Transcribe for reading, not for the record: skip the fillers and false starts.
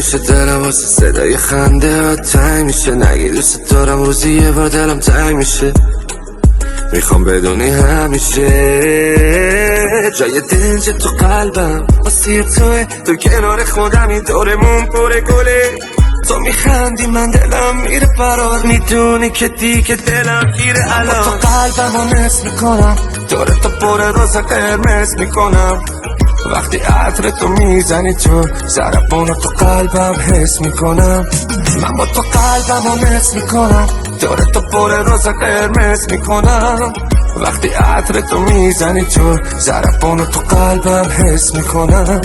میشه دلم واسه صدای خنده ها تنگ میشه. نگی دوست دارم روزی یه بار دلم تنگ میشه. میخوام بدونی همیشه جای دنج تو قلبم واسه توه. تو کنار خودمی دورمون پر گله. تو میخندی من دلم میره برات. میدونی که دیگه دلم گیره الان. تو قلبم رو نصف میکنم دور تو پر روز قرمز میکنم. وقتی عطر تو میزنی تو ضربانو تو قلبم حس میکنم. من با تو قلبم رو نصف میکنم دور تو پر روز قرمز میکنم. وقتی عطر تو میزنی تو ضربانو تو قلبم حس میکنم.